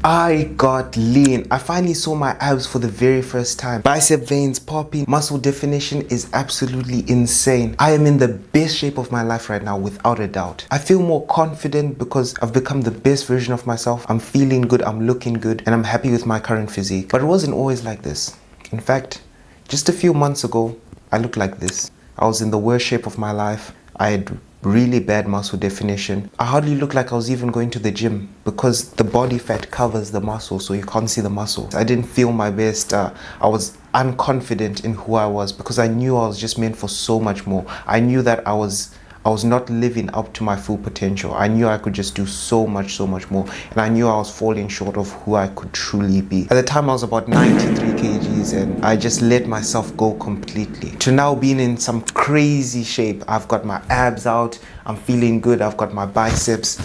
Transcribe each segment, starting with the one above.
I got lean. I finally saw my abs for the very first time. Bicep veins popping, muscle definition is absolutely insane. I am in the best shape of my life right now, without a doubt. I feel more confident because I've become the best version of myself. I'm feeling good, I'm looking good, and I'm happy with my current physique. But it wasn't always like this. In fact, just a few months ago, I looked like this. I was in the worst shape of my life. I had really bad muscle definition. I hardly looked like I was even going to the gym because the body fat covers the muscle, so you can't see the muscle. I didn't feel my best. I was unconfident in who I was because I knew I was just meant for so much more. I knew that I was not living up to my full potential. I knew I could just do so much more, and I knew I was falling short of who I could truly be. At the time I was about 93 kgs and I just let myself go completely. To now being in some crazy shape. I've got my abs out, I'm feeling good, I've got my biceps.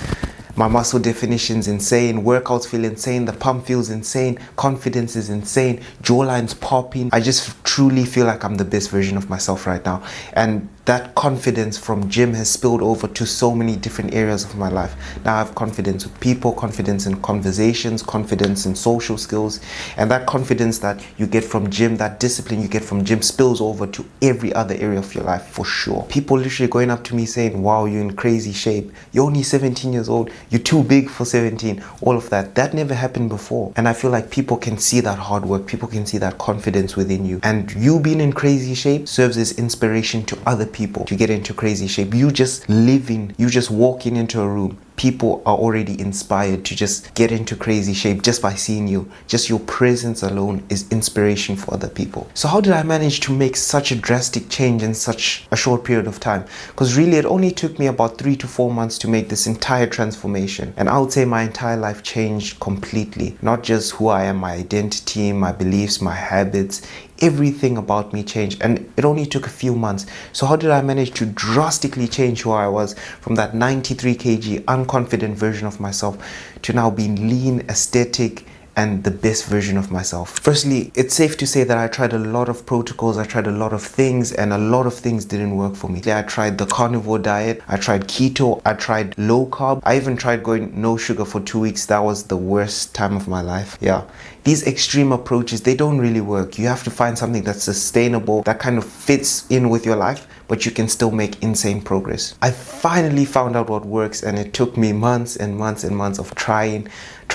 My muscle definition's insane, workouts feel insane, the pump feels insane, confidence is insane, jawline's popping. I just truly feel like I'm the best version of myself right now. And that confidence from gym has spilled over to so many different areas of my life. Now I have confidence with people, confidence in conversations, confidence in social skills, and that confidence that you get from gym, that discipline you get from gym spills over to every other area of your life for sure. People literally going up to me saying, wow, you're in crazy shape, you're only 17 years old, you're too big for 17, all of that. That never happened before. And I feel like people can see that hard work, people can see that confidence within you. And you being in crazy shape serves as inspiration to other people to get into crazy shape. You just walking into a room, people are already inspired to just get into crazy shape just by seeing you. Just your presence alone is inspiration for other people. So how did I manage to make such a drastic change in such a short period of time? Because really it only took me about 3 to 4 months to make this entire transformation, and I would say my entire life changed completely. Not just who I am, my identity, my beliefs, my habits, everything about me changed, and it only took a few months. So how did I manage to drastically change who I was from that 93 kg unconfident version of myself to now being lean, aesthetic, and the best version of myself? Firstly, it's safe to say that I tried a lot of protocols, I tried a lot of things, and a lot of things didn't work for me. I tried the carnivore diet, I tried keto, I tried low carb, I even tried going no sugar for 2 weeks. That was the worst time of my life. Yeah, these extreme approaches, they don't really work. You have to find something that's sustainable, that kind of fits in with your life, but you can still make insane progress. I finally found out what works, and it took me months and months and months of trial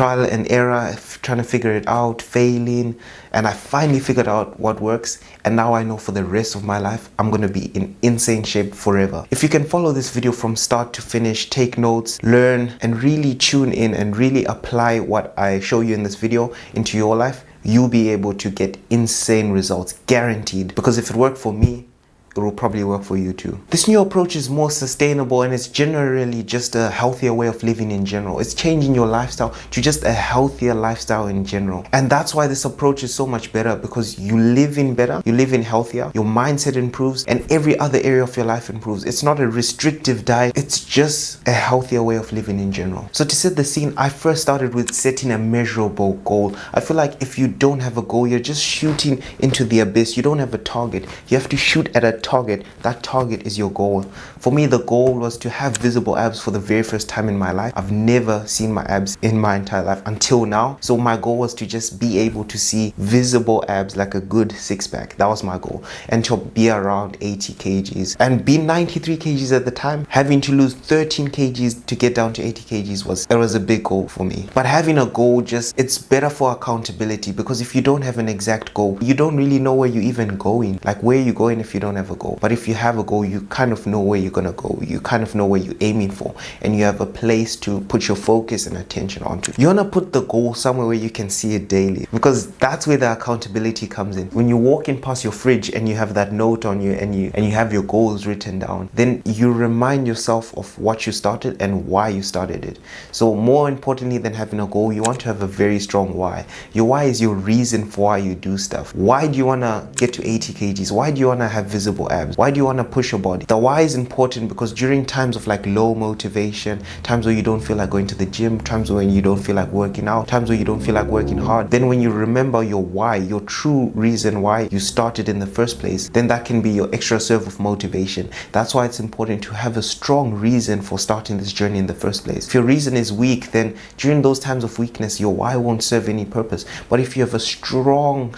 and error, trying to figure it out, failing, and I finally figured out what works. And now I know for the rest of my life I'm gonna be in insane shape forever. If you can follow this video from start to finish, take notes, learn, and really tune in and really apply what I show you in this video into your life, you'll be able to get insane results, guaranteed. Because if it worked for me, it will probably work for you too. This new approach is more sustainable, and it's generally just a healthier way of living in general. It's changing your lifestyle to just a healthier lifestyle in general. And that's why this approach is so much better, because you live in better, you live in healthier, your mindset improves, and every other area of your life improves. It's not a restrictive diet, it's just a healthier way of living in general. So to set the scene, I first started with setting a measurable goal. I feel like if you don't have a goal, you're just shooting into the abyss. You don't have a target. You have to shoot at a target. That target is your goal. For me, the goal was to have visible abs for the very first time in my life. I've never seen my abs in my entire life until now. So my goal was to just be able to see visible abs, like a good six-pack. That was my goal. And to be around 80 kgs. And being 93 kgs at the time, having to lose 13 kgs to get down to 80 kgs was a big goal for me. But having a goal, it's better for accountability, because if you don't have an exact goal, you don't really know where you're even going. Like, where are you going if you don't have a goal? But if you have a goal, you kind of know where you're gonna go. You kind of know where you're aiming for, and you have a place to put your focus and attention onto. You wanna put the goal somewhere where you can see it daily, because that's where the accountability comes in. When you're walking past your fridge and you have that note on you, and you have your goals written down, then you remind yourself of what you started and why you started it. So more importantly than having a goal, you want to have a very strong why. Your why is your reason for why you do stuff. Why do you wanna get to 80 kgs? Why do you wanna have visible or abs? Why do you want to push your body? The why is important because during times of like low motivation, times where you don't feel like going to the gym, times when you don't feel like working out, times where you don't feel like working hard, then when you remember your why, your true reason why you started in the first place, then that can be your extra serve of motivation. That's why it's important to have a strong reason for starting this journey in the first place. If your reason is weak, then during those times of weakness, your why won't serve any purpose. But if you have a strong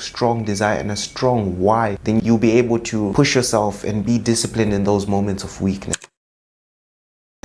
desire and a strong why, then you'll be able to push yourself and be disciplined in those moments of weakness.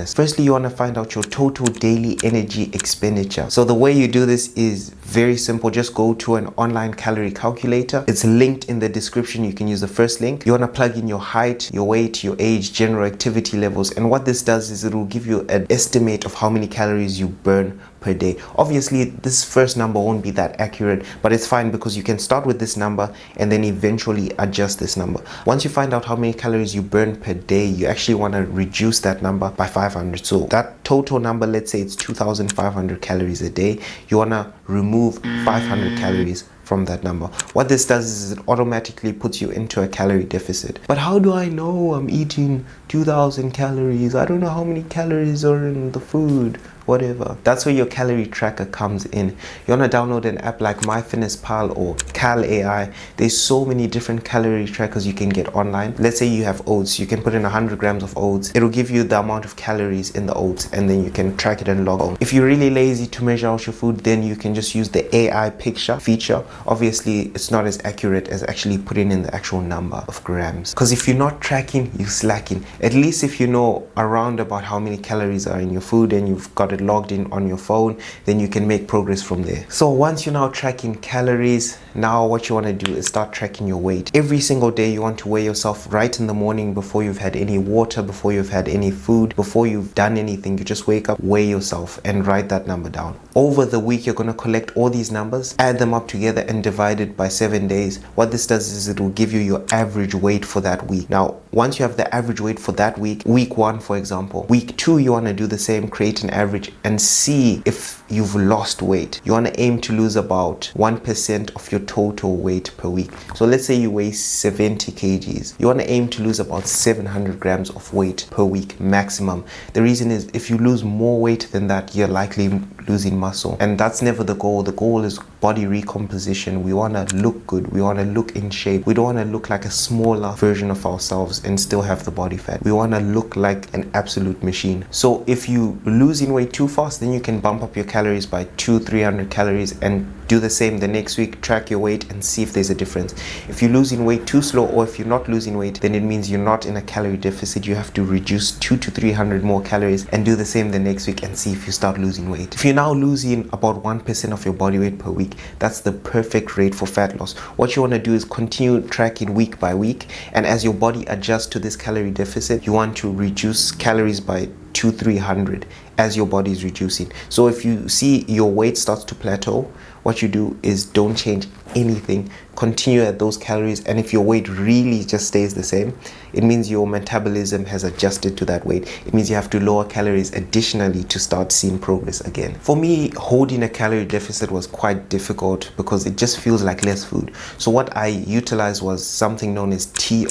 Firstly, you want to find out your total daily energy expenditure. So the way you do this is very simple. Just go to an online calorie calculator. It's linked in the description. You can use the first link. You want to plug in your height, your weight, your age, general activity levels. And what this does is it will give you an estimate of how many calories you burn per day. Obviously, this first number won't be that accurate, but it's fine because you can start with this number and then eventually adjust this number. Once you find out how many calories you burn per day, you actually want to reduce that number by 500. So that total number, let's say it's 2,500 calories a day, you want to remove 500 calories from that number. What this does is it automatically puts you into a calorie deficit. But how do I know I'm eating 2,000 calories? I don't know how many calories are in the food. Whatever. That's where your calorie tracker comes in. You want to download an app like MyFitnessPal or Cal AI. There's so many different calorie trackers you can get online. Let's say you have oats. You can put in 100 grams of oats. It'll give you the amount of calories in the oats and then you can track it and log on. If you're really lazy to measure out your food, then you can just use the AI picture feature. Obviously, it's not as accurate as actually putting in the actual number of grams. Because if you're not tracking, you're slacking. At least if you know around about how many calories are in your food and you've got it logged in on your phone, then you can make progress from there. So once you're now tracking calories, now what you want to do is start tracking your weight. Every single day you want to weigh yourself right in the morning before you've had any water, before you've had any food, before you've done anything. You just wake up, weigh yourself and write that number down. Over the week, you're going to collect all these numbers, add them up together and divide it by 7 days. What this does is it will give you your average weight for that week. Now, once you have the average weight for that week 1 for example, week 2 you want to do the same, create an average and see if you've lost weight. You want to aim to lose about 1% of your total weight per week. So let's say you weigh 70 kgs. You want to aim to lose about 700 grams of weight per week maximum. The reason is if you lose more weight than that, you're likely losing muscle, and that's never the goal. The goal is body recomposition. We want to look good, we want to look in shape. We don't want to look like a smaller version of ourselves and still have the body fat. We want to look like an absolute machine. So if you losing weight too fast, then you can bump up your calories by 200-300 calories and do the same the next week. Track your weight and see if there's a difference. If you're losing weight too slow, or if you're not losing weight, then it means you're not in a calorie deficit. You have to reduce 200-300 more calories and do the same the next week and see if you start losing weight. If you're now losing about 1% of your body weight per week, that's the perfect rate for fat loss. What you want to do is continue tracking week by week, and as your body adjusts to this calorie deficit, you want to reduce calories by 200-300 as your body is reducing. So if you see your weight starts to plateau, what you do is don't change anything, continue at those calories, and if your weight really just stays the same, it means your metabolism has adjusted to that weight. It means you have to lower calories additionally to start seeing progress again. For me, holding a calorie deficit was quite difficult because it just feels like less food. So what I utilized was something known as TRE.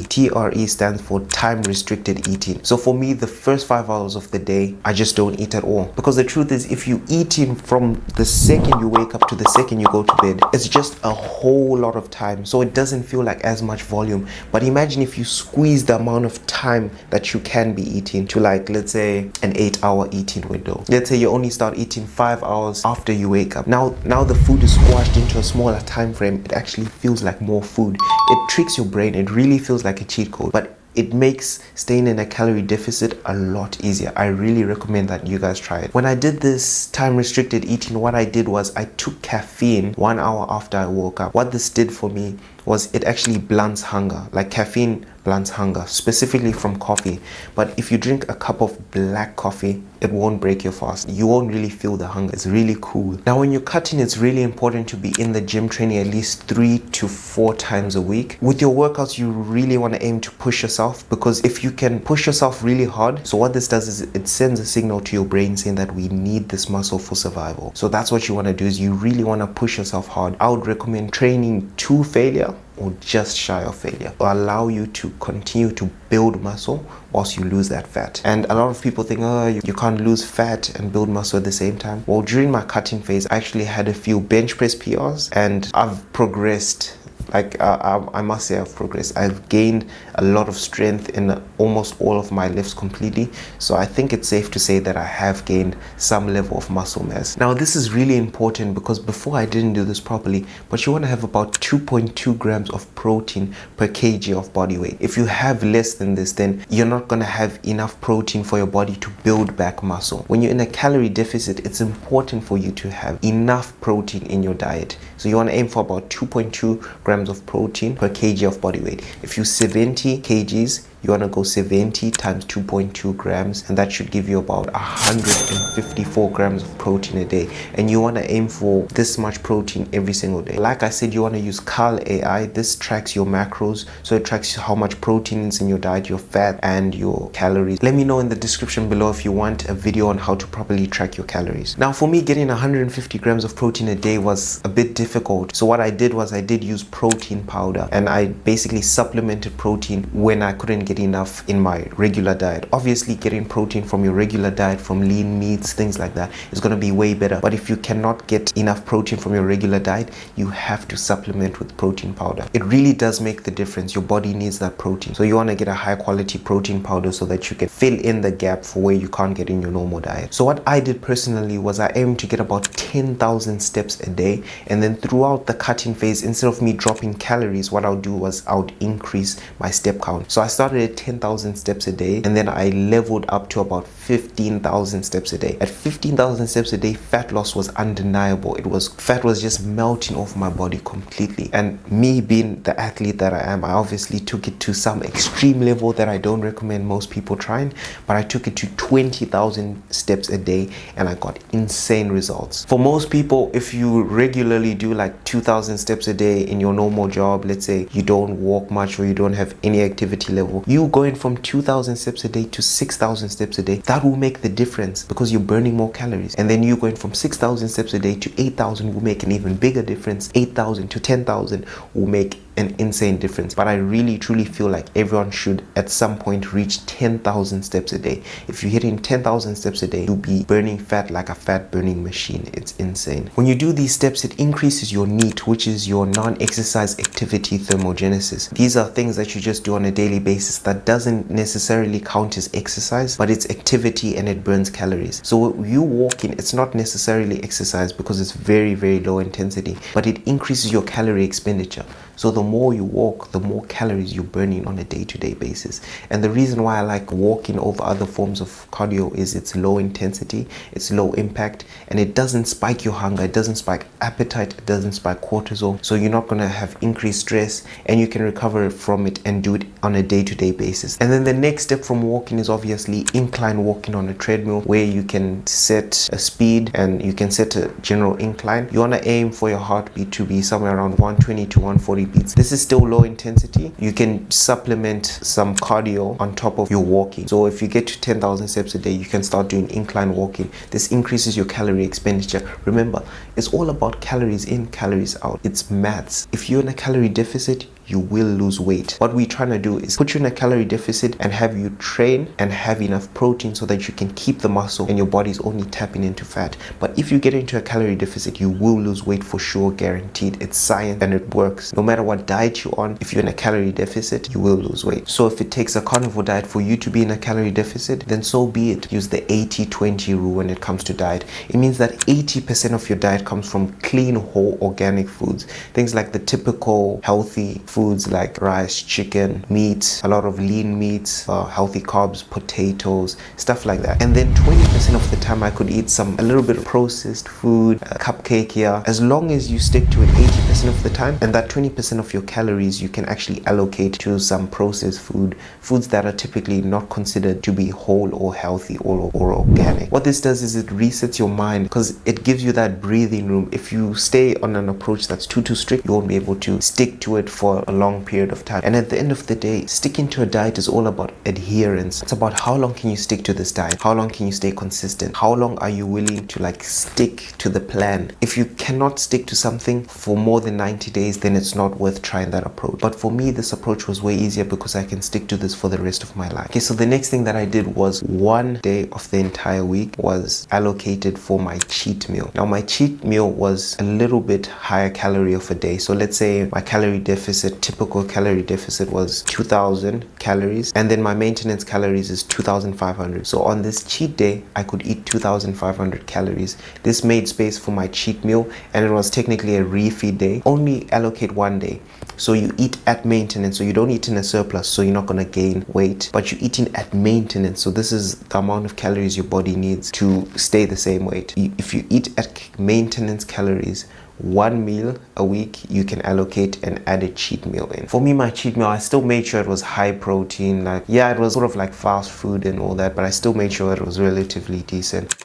TRE stands for time restricted eating. So for me, the first 5 hours of the day, I just don't eat at all, because the truth is, if you eating from the second you wake up to the second you go to bed, it's just a whole lot of time, so it doesn't feel like as much volume. But imagine if you squeeze the amount of time that you can be eating to, like, let's say an 8-hour eating window. Let's say you only start eating 5 hours after you wake up. Now the food is squashed into a smaller time frame. It actually feels like more food. It tricks your brain. It really feels like a cheat code, but it makes staying in a calorie deficit a lot easier. I really recommend that you guys try it. When I did this time restricted eating, what I did was I took caffeine 1 hour after I woke up. What this did for me was it actually blunts hunger. Like, caffeine blunts hunger, specifically from coffee. But if you drink a cup of black coffee, it won't break your fast. You won't really feel the hunger. It's really cool. Now, when you're cutting, it's really important to be in the gym training at least 3 to 4 times a week. With your workouts, you really want to aim to push yourself, because if you can push yourself really hard, so what this does is it sends a signal to your brain saying that we need this muscle for survival. So that's what you want to do, is you really want to push yourself hard. I would recommend training to failure failure or just shy of failure. It will allow you to continue to build muscle whilst you lose that fat. And a lot of people think, oh, you can't lose fat and build muscle at the same time. Well, during my cutting phase, I actually had a few bench press PRs, and I've progressed. Like I must say I've progressed. I've gained a lot of strength in almost all of my lifts completely. So I think it's safe to say that I have gained some level of muscle mass. Now this is really important because before I didn't do this properly, but you want to have about 2.2 grams of protein per kg of body weight. If you have less than this, then you're not going to have enough protein for your body to build back muscle. When you're in a calorie deficit, it's important for you to have enough protein in your diet. So you want to aim for about 2.2 grams of protein per kg of body weight. If you're 70 kgs, you want to go 70 times 2.2 grams, and that should give you about 154 grams of protein a day. And you want to aim for this much protein every single day. Like I said, you want to use Carl AI. This tracks your macros, so it tracks how much protein is in your diet, your fat and your calories. Let me know in the description below if you want a video on how to properly track your calories. Now for me, getting 150 grams of protein a day was a bit difficult. So what I did was I did use protein powder, and I basically supplemented protein when I couldn't get enough in my regular diet. Obviously, getting protein from your regular diet, from lean meats, things like that, is going to be way better. But if you cannot get enough protein from your regular diet, you have to supplement with protein powder. It really does make the difference. Your body needs that protein. So you want to get a high quality protein powder so that you can fill in the gap for where you can't get in your normal diet. So what I did personally was I aimed to get about 10,000 steps a day, and then throughout the cutting phase, instead of me dropping calories, what I'll do was I would increase my step count. So I started at 10,000 steps a day, and then I leveled up to about 15,000 steps a day. At 15,000 steps a day, fat loss was undeniable. Fat was just melting off my body completely. And me being the athlete that I am, I obviously took it to some extreme level that I don't recommend most people trying, but I took it to 20,000 steps a day, and I got insane results. For most people, if you regularly do like 2,000 steps a day in your normal job, let's say you don't walk much or you don't have any activity level, you going from 2,000 steps a day to 6,000 steps a day, that will make the difference because you're burning more calories. And then you going from 6,000 steps a day to 8,000 will make an even bigger difference. 8,000 to 10,000 will make an insane difference. But I really truly feel like everyone should at some point reach 10,000 steps a day. If you're hitting 10,000 steps a day, you'll be burning fat like a fat burning machine. It's insane. When you do these steps, it increases your NEAT, which is your non-exercise activity thermogenesis. These are things that you just do on a daily basis that doesn't necessarily count as exercise, but it's activity and it burns calories. So you walking, it's not necessarily exercise because it's very, very low intensity, but it increases your calorie expenditure. So the more you walk, the more calories you're burning on a day-to-day basis. And the reason why I like walking over other forms of cardio is it's low intensity, it's low impact, and it doesn't spike your hunger, it doesn't spike appetite, it doesn't spike cortisol. So you're not going to have increased stress, and you can recover from it and do it on a day-to-day basis. And then the next step from walking is obviously incline walking on a treadmill, where you can set a speed and you can set a general incline. You want to aim for your heartbeat to be somewhere around 120 to 140 beats. This is still low intensity. You can supplement some cardio on top of your walking. So if you get to 10,000 steps a day, you can start doing incline walking. This increases your calorie expenditure. Remember, it's all about calories in, calories out. It's maths. If you're in a calorie deficit, you will lose weight. What we're trying to do is put you in a calorie deficit and have you train and have enough protein so that you can keep the muscle and your body's only tapping into fat. But if you get into a calorie deficit, you will lose weight for sure, guaranteed. It's science and it works. No matter what diet you're on, if you're in a calorie deficit, you will lose weight. So if it takes a carnivore diet for you to be in a calorie deficit, then so be it. Use the 80-20 rule when it comes to diet. It means that 80% of your diet comes from clean, whole, organic foods. Things like the typical healthy foods like rice, chicken, meat, a lot of lean meats, healthy carbs, potatoes, stuff like that. And then 20% of the time I could eat a little bit of processed food, a cupcake here, as long as you stick to it 80% of the time. And that 20% of your calories you can actually allocate to some processed foods that are typically not considered to be whole or healthy or organic. What this does is it resets your mind because it gives you that breathing room. If you stay on an approach that's too strict, you won't be able to stick to it for for a long period of time. And at the end of the day, sticking to a diet is all about adherence. It's about how long can you stick to this diet? How long can you stay consistent? How long are you willing to like stick to the plan? If you cannot stick to something for more than 90 days, then it's not worth trying that approach. But for me, this approach was way easier because I can stick to this for the rest of my life. Okay, so the next thing that I did was one day of the entire week was allocated for my cheat meal. Now my cheat meal was a little bit higher calorie of a day. So let's say my calorie deficit, typical calorie deficit was 2000 calories, and then my maintenance calories is 2500. So on this cheat day, I could eat 2500 calories. This made space for my cheat meal, and it was technically a refeed day. Only allocate one day. So you eat at maintenance, so you don't eat in a surplus, so you're not going to gain weight, but you're eating at maintenance. So this is the amount of calories your body needs to stay the same weight. If you eat at maintenance calories, one meal a week, you can allocate and add a cheat meal in. For me, my cheat meal, I still made sure it was high protein. Like, yeah, it was sort of like fast food and all that, but I still made sure it was relatively decent.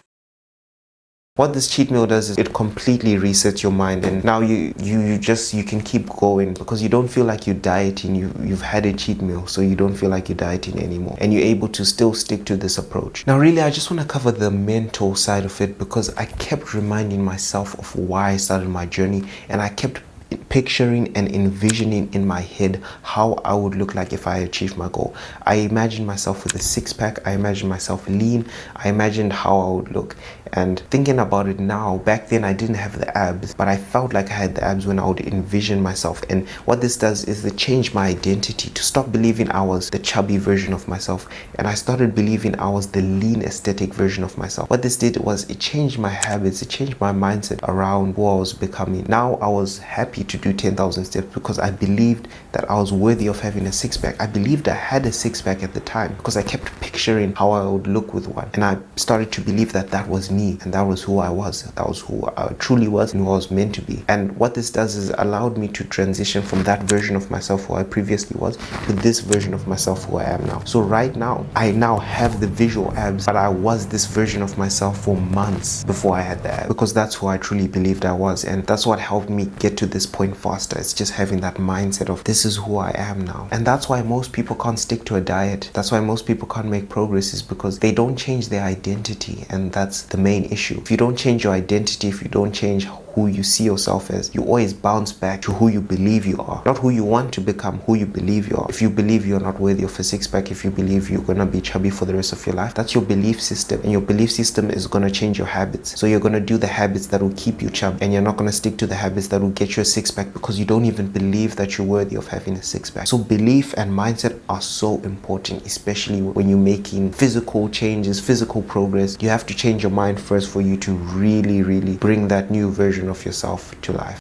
What this cheat meal does is it completely resets your mind, and now you can keep going because you don't feel like you're dieting. You've had a cheat meal, so you don't feel like you're dieting anymore, and you're able to still stick to this approach. Now really, I just want to cover the mental side of it because I kept reminding myself of why I started my journey, and I kept picturing and envisioning in my head how I would look like if I achieved my goal. I imagined myself with a six-pack. I imagined myself lean. I imagined how I would look. And thinking about it now, back then I didn't have the abs, but I felt like I had the abs when I would envision myself. And what this does is it changed my identity to stop believing I was the chubby version of myself, and I started believing I was the lean aesthetic version of myself. What this did was it changed my habits, it changed my mindset around who I was becoming. Now I was happy to do 10,000 steps because I believed that I was worthy of having a six-pack. I believed I had a six-pack at the time because I kept picturing how I would look with one, and I started to believe that that was me, and that was who I was. That was who I truly was and who I was meant to be. And what this does is allowed me to transition from that version of myself who I previously was to this version of myself who I am now. So right now, I now have the visual abs, but I was this version of myself for months before I had the abs, because that's who I truly believed I was, and that's what helped me get to this point faster. It's just having that mindset of this is who I am now. And that's why most people can't stick to a diet. That's why most people can't make progress, is because they don't change their identity, and that's the main issue. If you don't change your identity, if you don't change who you see yourself as, you always bounce back to who you believe you are, not who you want to become, who you believe you are. If you believe you're not worthy of a six-pack, if you believe you're gonna be chubby for the rest of your life, that's your belief system, and your belief system is gonna change your habits. So you're gonna do the habits that will keep you chubby, and you're not gonna stick to the habits that will get you a six-pack because you don't even believe that you're worthy of having a six-pack. So belief and mindset are so important, especially when you're making physical changes, physical progress. You have to change your mind first for you to really bring that new version of yourself to life.